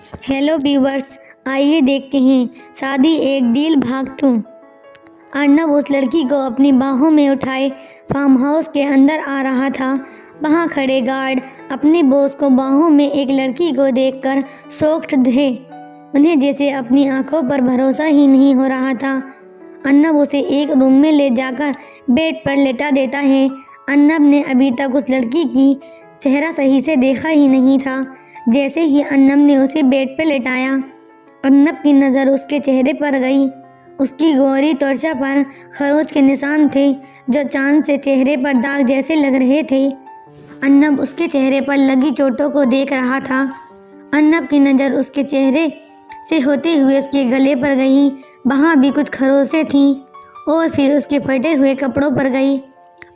Hello viewers, आइए देखते हैं शादी एक डील भाग 2। अर्नब उस लड़की को अपनी बाहों में उठाए फार्म हाउस के अंदर आ रहा था। वहां खड़े गार्ड अपने बॉस को बाहों में एक लड़की को देखकर शॉक्ड थे। उन्हें जैसे अपनी आंखों पर भरोसा ही नहीं हो रहा था। अर्नब उसे एक रूम में ले जाकर बेड पर लेटा देता है। अर्नब ने अभी तक उस लड़की की चेहरा सही से देखा ही नहीं था। जैसे ही अर्नब ने उसे बेड पर लेटाया, अर्नब की नज़र उसके चेहरे पर गई। उसकी गोरी त्वचा पर खरोच के निशान थे जो चांद से चेहरे पर दाग जैसे लग रहे थे। अर्नब उसके चेहरे पर लगी चोटों को देख रहा था। अर्नब की नज़र उसके चेहरे से होते हुए उसके गले पर गई। वहाँ भी कुछ खरोचें थीं और फिर उसके फटे हुए कपड़ों पर गई।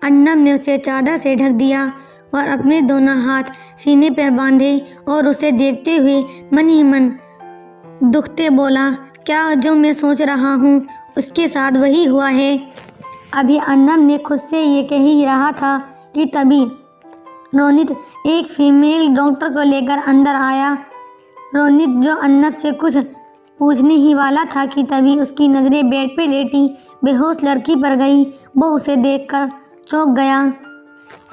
अर्नब ने उसे चादर से ढक दिया और अपने दोनों हाथ सीने पर बांधे और उसे देखते हुए मन ही मन दुखते बोला, क्या जो मैं सोच रहा हूँ उसके साथ वही हुआ है। अभी अर्नब ने खुद से ये कह ही रहा था कि तभी रोनित एक फीमेल डॉक्टर को लेकर अंदर आया। रोनित जो अर्नब से कुछ पूछने ही वाला था कि तभी उसकी नज़रें बेड पे लेटी बेहोश लड़की पर गई। वो उसे देखकर चौंक गया।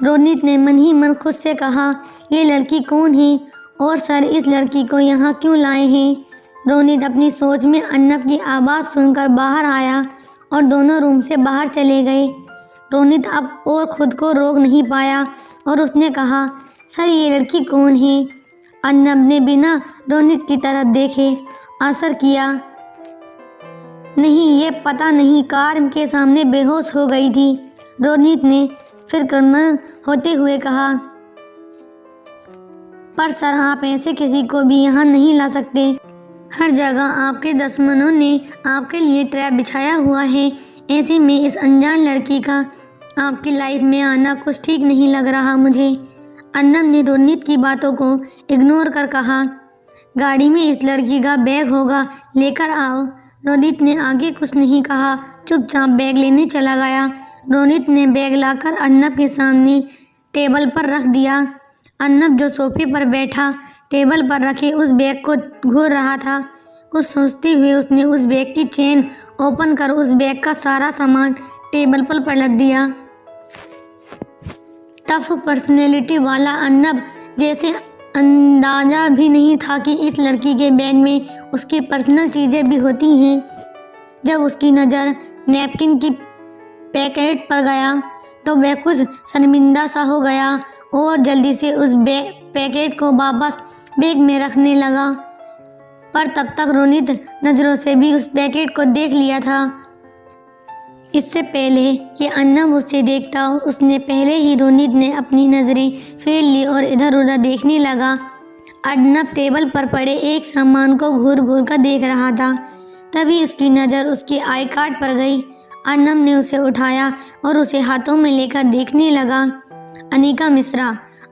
रोनित ने मन ही मन खुद से कहा, ये लड़की कौन है और सर इस लड़की को यहाँ क्यों लाए हैं। रोनित अपनी सोच में अर्नब की आवाज़ सुनकर बाहर आया और दोनों रूम से बाहर चले गए। रोनित अब और खुद को रोक नहीं पाया और उसने कहा, सर ये लड़की कौन है। अर्नब ने बिना रोनित की तरफ देखे असर किया नहीं, ये पता नहीं कार के सामने बेहोश हो गई थी। रोनित ने फिर कर्मल होते हुए कहा, पर सर आप ऐसे किसी को भी यहाँ नहीं ला सकते। हर जगह आपके दुश्मनों ने आपके लिए ट्रैप बिछाया हुआ है। ऐसे में इस अनजान लड़की का आपकी लाइफ में आना कुछ ठीक नहीं लग रहा मुझे। अर्नब ने रोनित की बातों को इग्नोर कर कहा, गाड़ी में इस लड़की का बैग होगा, लेकर आओ। रोनित ने आगे कुछ नहीं कहा, चुपचाप बैग लेने चला गया। रोनित ने बैग लाकर अर्नब के सामने टेबल पर रख दिया। अर्नब जो सोफे पर बैठा टेबल पर रखे उस बैग को घूर रहा था। कुछ सोचते हुए उसने उस बैग की चेन ओपन कर उस बैग का सारा सामान टेबल पर पलट दिया। टफ पर्सनैलिटी वाला अर्नब जैसे अंदाज़ा भी नहीं था कि इस लड़की के बैग में उसकी पर्सनल चीज़ें भी होती हैं। जब उसकी नज़र नैपकिन की पैकेट पर गया तो वह कुछ शर्मिंदा सा हो गया और जल्दी से उस पैकेट को वापस बैग में रखने लगा। पर तब तक रोनित नज़रों से भी उस पैकेट को देख लिया था। इससे पहले कि अर्नब उसे देखता, उसने पहले ही रोनित ने अपनी नज़रें फेर ली और इधर उधर देखने लगा। अर्नब टेबल पर पड़े एक सामान को घूर घूर कर देख रहा था। तभी उसकी नज़र उसके आई कार्ड पर गई। अर्नब ने उसे उठाया और उसे हाथों में लेकर देखने लगा। अनिका मिश्रा,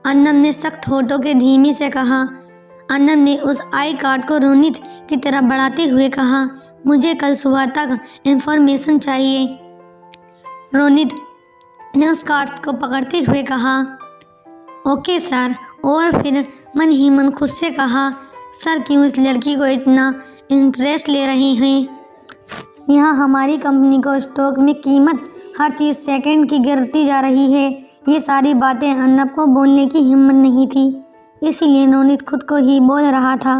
अर्नब ने सख्त होठों के धीमे से कहा। अर्नब ने उस आई कार्ड को रोनित की तरफ बढ़ाते हुए कहा, मुझे कल सुबह तक इन्फॉर्मेशन चाहिए। रोनित ने उस कार्ड को पकड़ते हुए कहा, ओके सर। और फिर मन ही मन खुद से कहा, सर क्यों इस लड़की को इतना इंटरेस्ट ले रहे हैं। यहाँ हमारी कंपनी को स्टॉक में कीमत हर चीज़ सेकंड की गिरती जा रही है। ये सारी बातें अर्नब को बोलने की हिम्मत नहीं थी, इसीलिए रोनित खुद को ही बोल रहा था।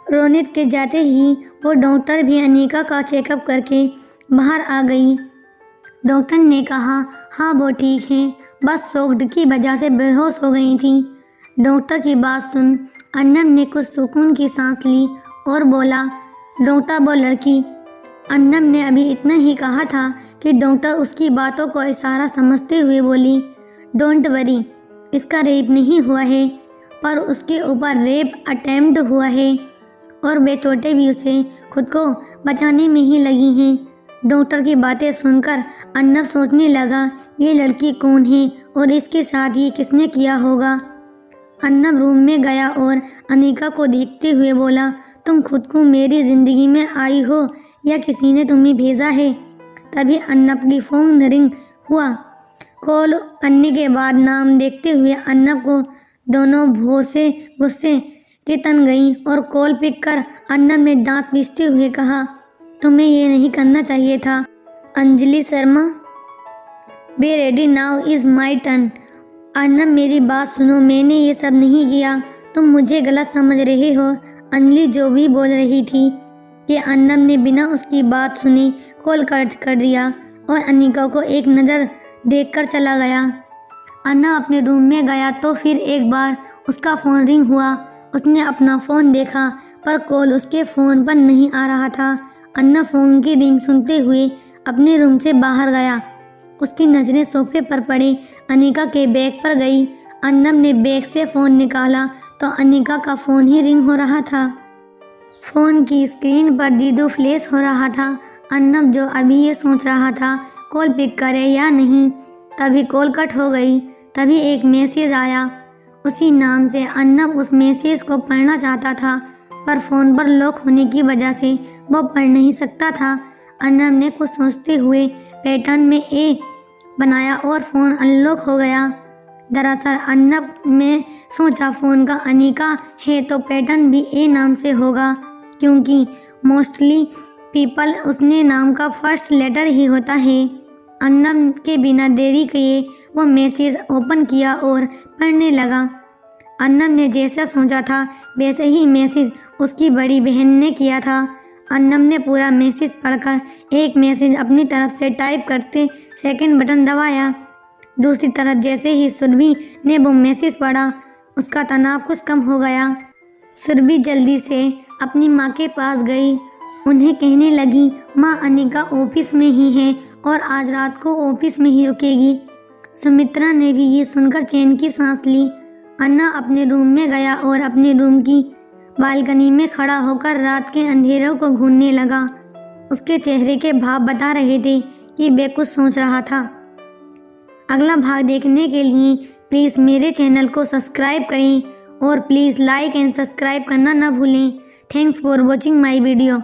रोनित के जाते ही वो डॉक्टर भी अनिका का चेकअप करके बाहर आ गई। डॉक्टर ने कहा, हाँ वो ठीक है, बस शॉक की वजह से बेहोश हो गई थी। डॉक्टर की बात सुन अर्नब ने कुछ सुकून की सांस ली और बोला, डॉक्टर वो लड़की। अर्नब ने अभी इतना ही कहा था कि डॉक्टर उसकी बातों को इशारा समझते हुए बोली, डोंट वरी, इसका रेप नहीं हुआ है, पर उसके ऊपर रेप अटेम्प्ट हुआ है और वे चोटें भी उसे खुद को बचाने में ही लगी हैं। डॉक्टर की बातें सुनकर अर्नब सोचने लगा, ये लड़की कौन है और इसके साथ ये किसने किया होगा। अर्नब रूम में गया और अनिका को देखते हुए बोला, तुम खुद को मेरी ज़िंदगी में आई हो या किसी ने तुम्हें भेजा है। तभी अर्नब की फ़ोन रिंग हुआ। कॉल करने के बाद नाम देखते हुए अर्नब को दोनों भौं से गुस्से के तन गई और कॉल पिक कर अर्नब ने दांत पीसते हुए कहा, तुम्हें ये नहीं करना चाहिए था। Anjali Sharma, be ready, now is my turn. Arnab, मेरी बात सुनो, मैंने ये सब नहीं किया, तुम मुझे गलत समझ रहे हो। अंजलि जो भी बोल रही थी कि अर्नब ने बिना उसकी बात सुने कॉल कट कर दिया और अनिका को एक नज़र देखकर चला गया। अर्नब अपने रूम में गया तो फिर एक बार उसका फ़ोन रिंग हुआ। उसने अपना फ़ोन देखा पर कॉल उसके फ़ोन पर नहीं आ रहा था। अर्नब फ़ोन की रिंग सुनते हुए अपने रूम से बाहर गया। उसकी नज़रें सोफे पर पड़े अनिका के बैग पर गई। अर्नब ने बैग से फ़ोन निकाला तो अनिका का फ़ोन ही रिंग हो रहा था। फ़ोन की स्क्रीन पर दीदू फ्लैश हो रहा था। अर्नब जो अभी ये सोच रहा था कॉल पिक करे या नहीं, तभी कॉल कट हो गई। तभी एक मैसेज आया उसी नाम से। अर्नब उस मैसेज को पढ़ना चाहता था पर फ़ोन पर लॉक होने की वजह से वो पढ़ नहीं सकता था। अर्नब ने कुछ सोचते हुए पैटर्न में ए बनाया और फ़ोन अनलॉक हो गया। दरअसल अर्नब में सोचा फ़ोन का अनिका है तो पैटर्न भी ए नाम से होगा, क्योंकि मोस्टली पीपल उसने नाम का फर्स्ट लेटर ही होता है। अर्नब के बिना देरी किए वो मैसेज ओपन किया और पढ़ने लगा। अर्नब ने जैसा सोचा था वैसे ही मैसेज उसकी बड़ी बहन ने किया था। अर्नब ने पूरा मैसेज पढ़कर एक मैसेज अपनी तरफ से टाइप करते सेकंड बटन दबाया। दूसरी तरफ जैसे ही सुरभि ने वो मैसेज पढ़ा उसका तनाव कुछ कम हो गया। सुरभि जल्दी से अपनी माँ के पास गई। उन्हें कहने लगी, माँ अनिका ऑफिस में ही है और आज रात को ऑफिस में ही रुकेगी। सुमित्रा ने भी ये सुनकर चैन की सांस ली। अर्नब अपने रूम में गया और अपने रूम की बालकनी में खड़ा होकर रात के अंधेरों को घूरने लगा। उसके चेहरे के भाव बता रहे थे कि वह कुछ सोच रहा था। अगला भाग देखने के लिए प्लीज़ मेरे चैनल को सब्सक्राइब करें और प्लीज़ लाइक एंड सब्सक्राइब करना ना भूलें। Thanks for watching my video.